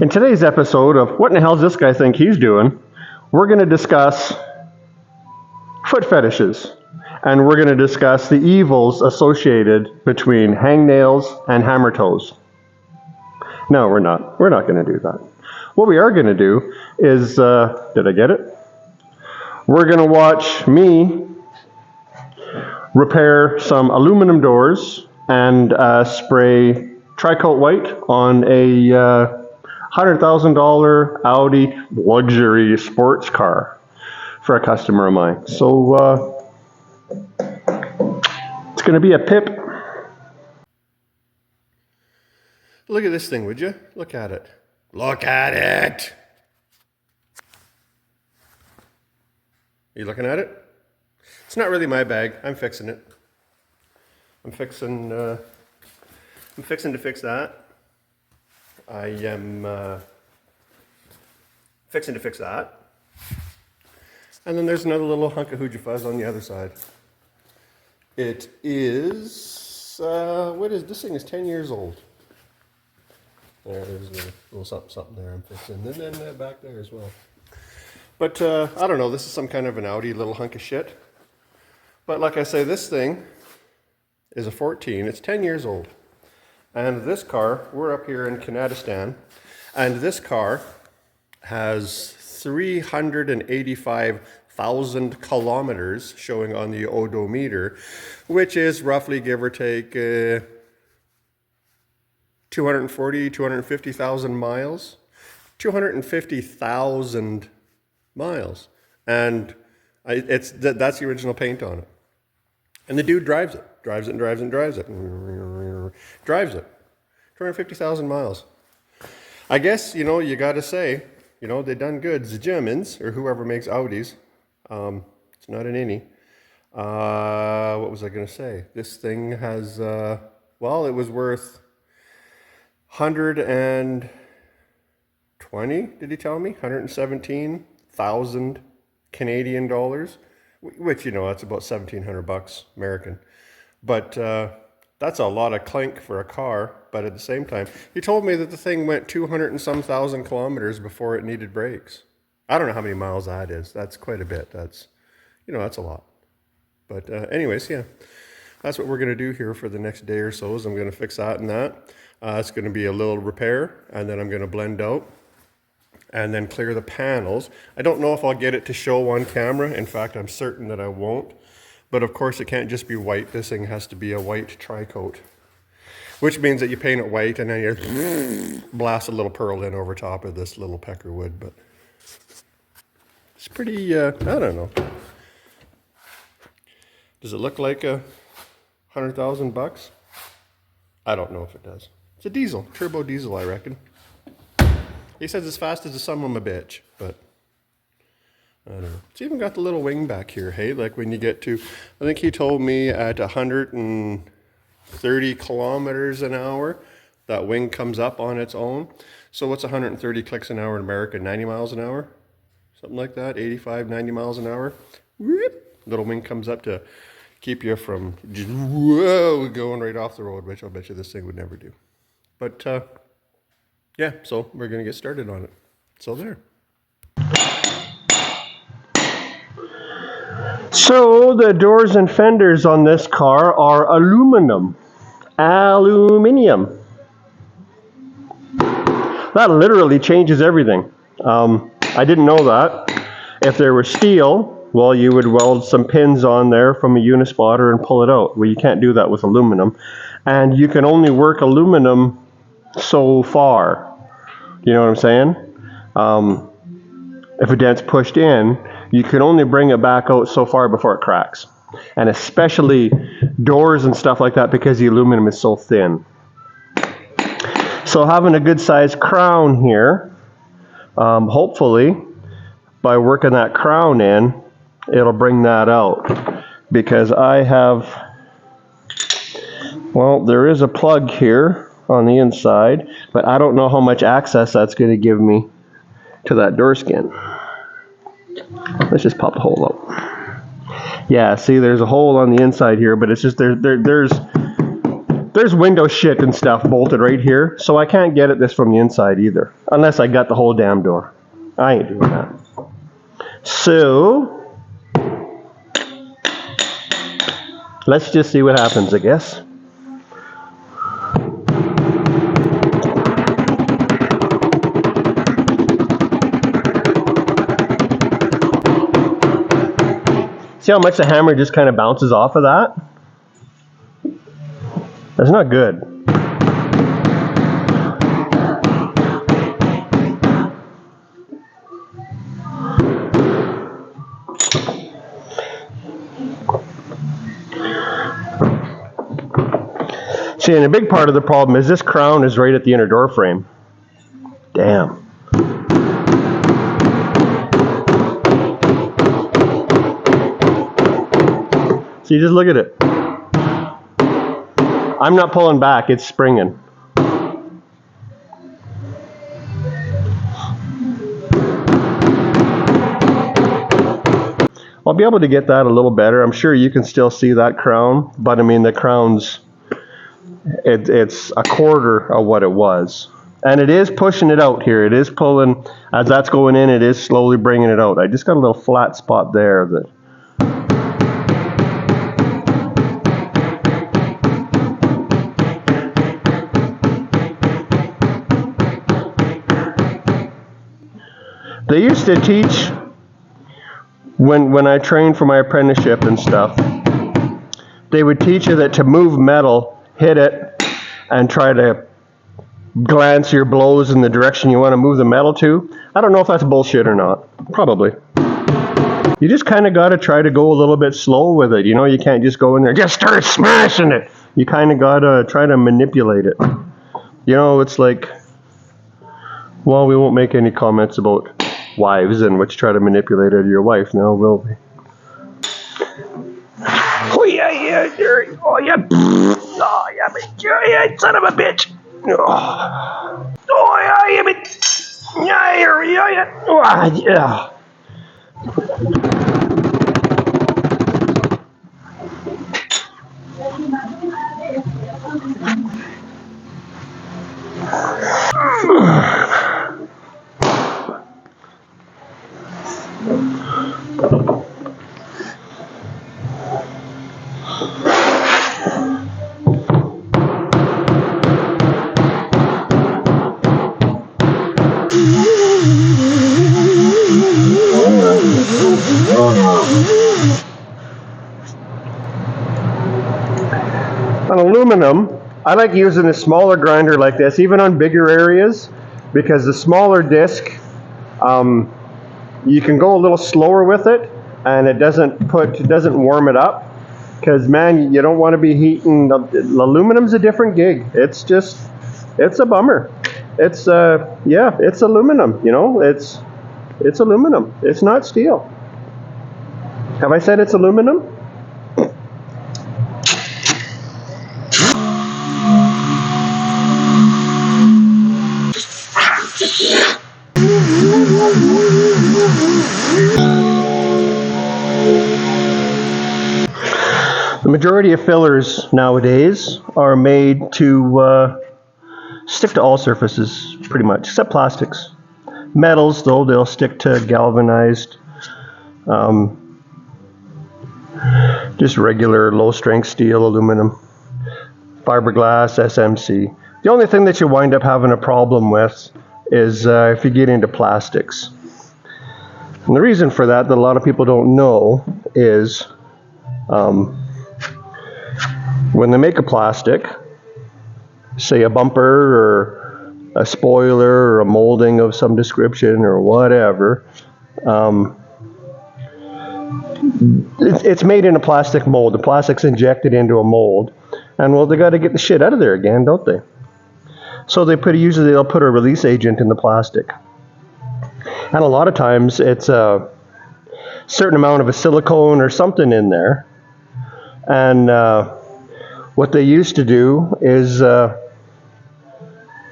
In today's episode of What in the Hell does this guy think he's doing, we're going to discuss foot fetishes. And we're going to discuss the evils associated between hangnails and hammer toes. No, we're not. We're not going to do that. What we are going to do is, did I get it? We're going to watch me repair some aluminum doors and spray tri-coat white on a $100,000 Audi luxury sports car for a customer of mine. So it's going to be a pip. Look at this thing, would you? Look at it. Look at it! Are you looking at it? It's not really my bag. I'm fixing it. I'm fixing to fix that. I am fixing to fix that. And then there's another little hunk of hooja fuzz on the other side. It is, what is, this thing is 10 years old. There's a little something there I'm fixing. And then back there as well. But I don't know, this is some kind of an Audi little hunk of shit. But like I say, this thing is a 14. It's 10 years old. And this car, we're up here in Kanadistan, and this car has 385,000 kilometers showing on the odometer, which is roughly, give or take, 250,000 miles. 250,000 miles. And that's the original paint on it. And the dude drives it. Drives it and drives it and drives it. Drives it. 250,000 miles. I guess, you got to say, they done good. The Germans, or whoever makes Audis, it's not an innie. What was I going to say? This thing has, it was worth 120, did he tell me? 117,000 Canadian dollars, which, that's about $1,700 American. But that's a lot of clink for a car. But at the same time, he told me that the thing went 200 and some thousand kilometers before it needed brakes. I don't know how many miles that is. That's quite a bit. That's, that's a lot. But anyways, yeah, that's what we're going to do here for the next day or so, is I'm going to fix that and that. It's going to be a little repair, and then I'm going to blend out and then clear the panels. I don't know if I'll get it to show on camera. In fact, I'm certain that I won't. But of course, it can't just be white. This thing has to be a white tri-coat, which means that you paint it white and then you blast a little pearl in over top of this little pecker wood. But it's pretty, I don't know. Does it look like $100,000? I don't know if it does. It's a diesel, turbo diesel, I reckon. He says it's fast as the son of a bitch, but I don't know. It's even got the little wing back here, hey? Like when you get to, I think he told me at 130 kilometers an hour, that wing comes up on its own. So what's 130 clicks an hour in America? 90 miles an hour? Something like that, 85, 90 miles an hour. Whoop, little wing comes up to keep you from just, going right off the road, which I'll bet you this thing would never do. But yeah, so we're going to get started on it. So there. So the doors and fenders on this car are aluminium. That literally changes everything. I didn't know that. If there was steel, well, you would weld some pins on there from a unispotter and pull it out. Well, you can't do that with aluminum. And you can only work aluminum so far. You know what I'm saying? If a dent's pushed in, you can only bring it back out so far before it cracks. And especially doors and stuff like that, because the aluminum is so thin. So having a good sized crown here, hopefully by working that crown in, it'll bring that out. Because I have, there is a plug here on the inside, but I don't know how much access that's going to give me to that door skin. Let's just pop the hole out. Yeah, see, there's a hole on the inside here, but it's just there's there's window shit and stuff bolted right here, so I can't get at this from the inside either, unless I got the whole damn door. I ain't doing that. So, let's just see what happens, I guess. See how much the hammer just kind of bounces off of that? That's not good. See, and a big part of the problem is this crown is right at the inner door frame. Damn. See, just look at it. I'm not pulling back, it's springing. I'll be able to get that a little better. I'm sure you can still see that crown, but I mean the crown's, it's a quarter of what it was. And it is pushing it out here. It is pulling, as that's going in, it is slowly bringing it out. I just got a little flat spot there that they used to teach when I trained for my apprenticeship and stuff. They would teach you that to move metal, hit it, and try to glance your blows in the direction you want to move the metal to. I don't know if that's bullshit or not. Probably. You just kind of got to try to go a little bit slow with it. You know, you can't just go in there and just start smashing it. You kind of got to try to manipulate it. You know, it's like, well, we won't make any comments about wives and what you try to manipulate out of your wife now, will we? Oh yeah, yeah, oh yeah, oh yeah, yeah, son of a bitch. Oh yeah, yeah, yeah, yeah, yeah, oh, yeah. On aluminum, I like using a smaller grinder like this, even on bigger areas, because the smaller disc, you can go a little slower with it, and it doesn't warm it up. Because man, you don't want to be heating. Aluminum's a different gig. It's a bummer. It's yeah, it's aluminum. You know, it's aluminum. It's not steel. Have I said it's aluminum? The majority of fillers nowadays are made to stick to all surfaces, pretty much, except plastics. Metals, though, they'll stick to galvanized, just regular low-strength steel, aluminum, fiberglass, SMC. The only thing that you wind up having a problem with is if you get into plastics. And the reason for that a lot of people don't know is when they make a plastic, say a bumper or a spoiler or a molding of some description or whatever, it's made in a plastic mold. The plastic's injected into a mold, and well, they got to get the shit out of there again, don't they? So usually they'll put a release agent in the plastic, and a lot of times it's a certain amount of a silicone or something in there, and what they used to do is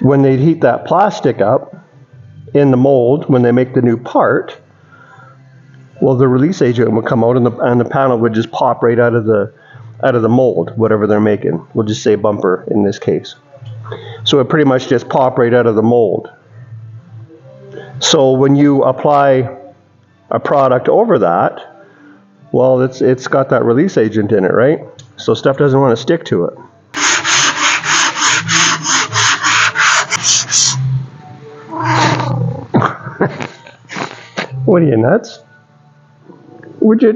when they'd heat that plastic up in the mold, when they make the new part, well, the release agent would come out and the panel would just pop right out of out of the mold, whatever they're making. We'll just say bumper in this case. So it pretty much just pop right out of the mold. So when you apply a product over that, well, it's got that release agent in it, right? So stuff doesn't want to stick to it. What are you, nuts? Would you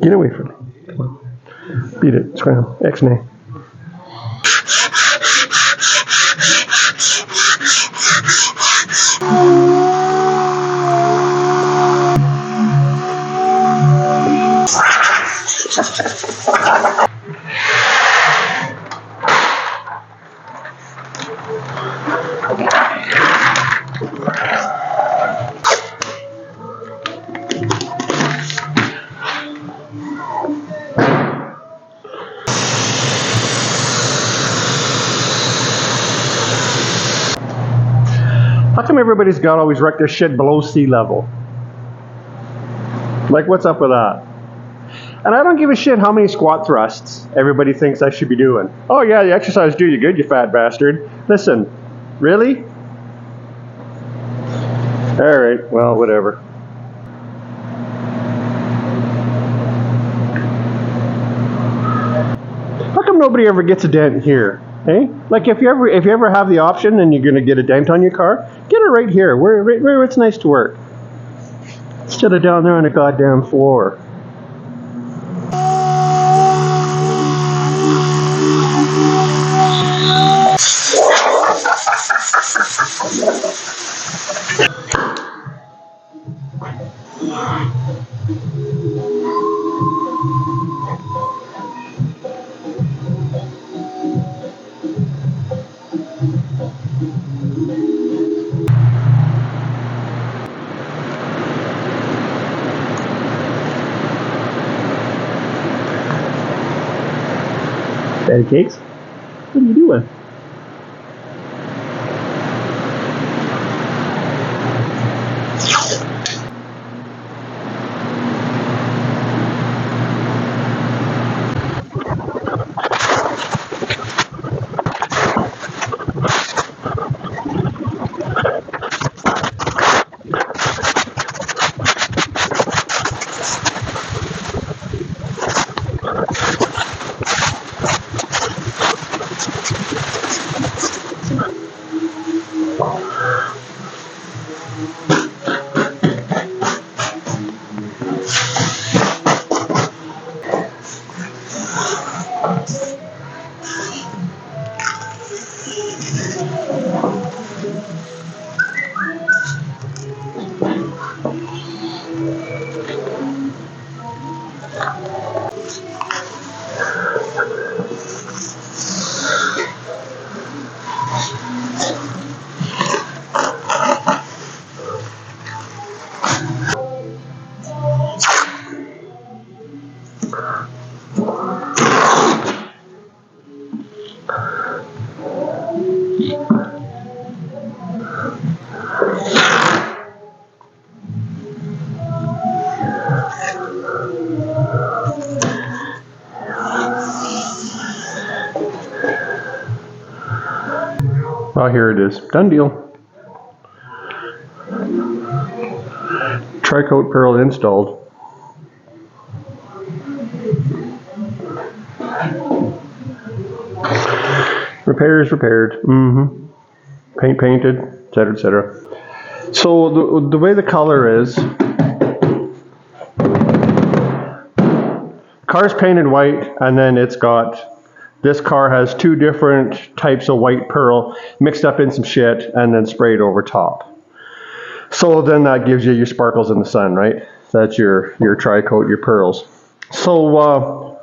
get away from me? Come on. Beat it, scram, X-nay. How come everybody's got always wrecked their shit below sea level? Like, what's up with that? And I don't give a shit how many squat thrusts everybody thinks I should be doing. Oh yeah, the exercise do you good, you fat bastard. Listen, really? Alright, well, whatever. How come nobody ever gets a dent here? Hey, like if you ever have the option and you're gonna get a dent on your car, get it right here, where it's nice to work, instead of down there on the goddamn floor. Patty cakes? What are you doing? Oh, here it is. Done deal. Tri-coat pearl installed. Repairs repaired. Paint painted, etc., etc. So the way the color is, car's painted white, and then it's got, this car has two different types of white pearl mixed up in some shit and then sprayed over top. So then that gives you your sparkles in the sun, right? That's your tri-coat, your pearls. So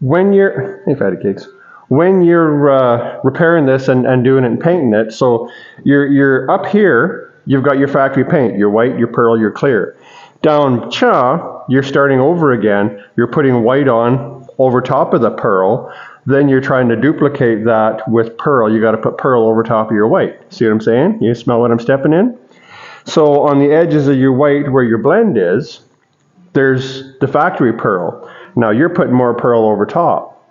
when you're, hey fatty cakes, when you're repairing this and doing it and painting it, so you're up here, you've got your factory paint, your white, your pearl, your clear. Down cha, you're starting over again, you're putting white on over top of the pearl, then you're trying to duplicate that with pearl. You got to put pearl over top of your white. See what I'm saying? You smell what I'm stepping in? So on the edges of your white where your blend is, there's the factory pearl. Now you're putting more pearl over top.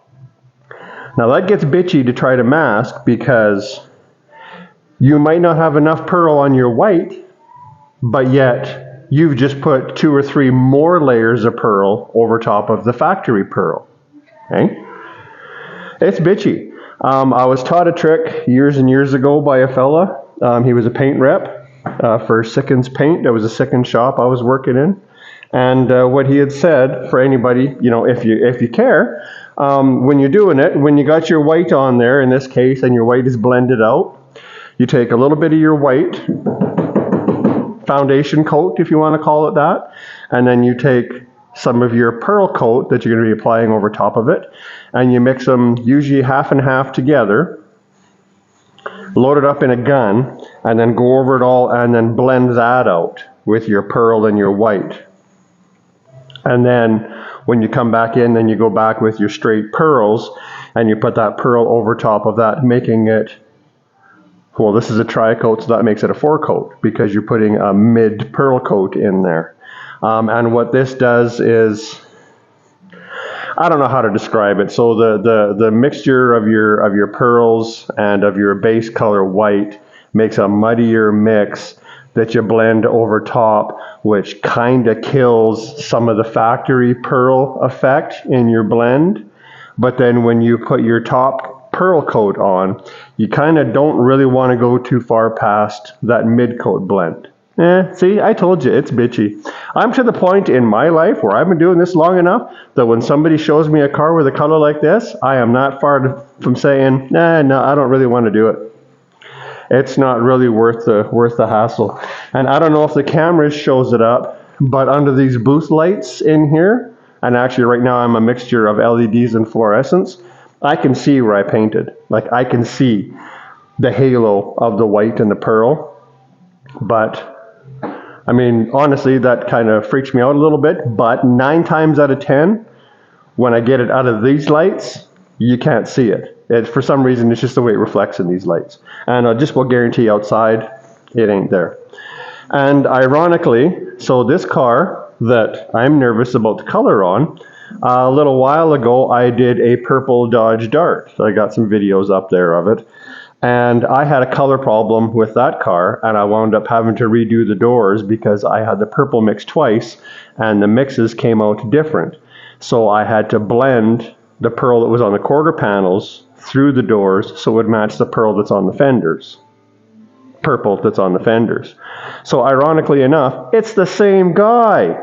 Now that gets bitchy to try to mask because you might not have enough pearl on your white, but yet you've just put 2 or 3 more layers of pearl over top of the factory pearl. Okay? It's bitchy. I was taught a trick years and years ago by a fella. He was a paint rep for Sickens Paint. That was a Sickens shop I was working in. And what he had said, for anybody, if you care, when you're doing it, when you got your white on there, in this case, and your white is blended out, you take a little bit of your white foundation coat, if you want to call it that, and then you take some of your pearl coat that you're going to be applying over top of it, and you mix them usually half and half together, load it up in a gun, and then go over it all and then blend that out with your pearl and your white. And then when you come back in, then you go back with your straight pearls and you put that pearl over top of that, making it, well, this is a tri-coat, so that makes it a 4-coat because you're putting a mid pearl coat in there. And what this does is, I don't know how to describe it. So the mixture of your pearls and of your base color white makes a muddier mix that you blend over top, which kind of kills some of the factory pearl effect in your blend. But then when you put your top pearl coat on, you kind of don't really want to go too far past that mid coat blend. See, I told you, it's bitchy. I'm to the point in my life where I've been doing this long enough that when somebody shows me a car with a color like this, I am not far from saying, no, I don't really want to do it. It's not really worth the hassle. And I don't know if the camera shows it up, but under these booth lights in here, and actually right now I'm a mixture of LEDs and fluorescents, I can see where I painted. Like I can see the halo of the white and the pearl. But I mean, honestly, that kind of freaks me out a little bit, but 9 times out of 10, when I get it out of these lights, you can't see it. For some reason, it's just the way it reflects in these lights. And I just will guarantee outside, it ain't there. And ironically, so this car that I'm nervous about the color on, a little while ago, I did a purple Dodge Dart. So I got some videos up there of it. And I had a color problem with that car, and I wound up having to redo the doors because I had the purple mix twice, and the mixes came out different. So I had to blend the pearl that was on the quarter panels through the doors so it would match the pearl that's on the fenders. Purple that's on the fenders. So ironically enough, it's the same guy.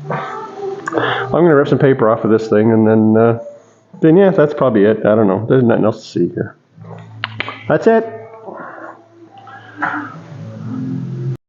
I'm going to rip some paper off of this thing and then yeah, that's probably it. I don't know. There's nothing else to see here. That's it.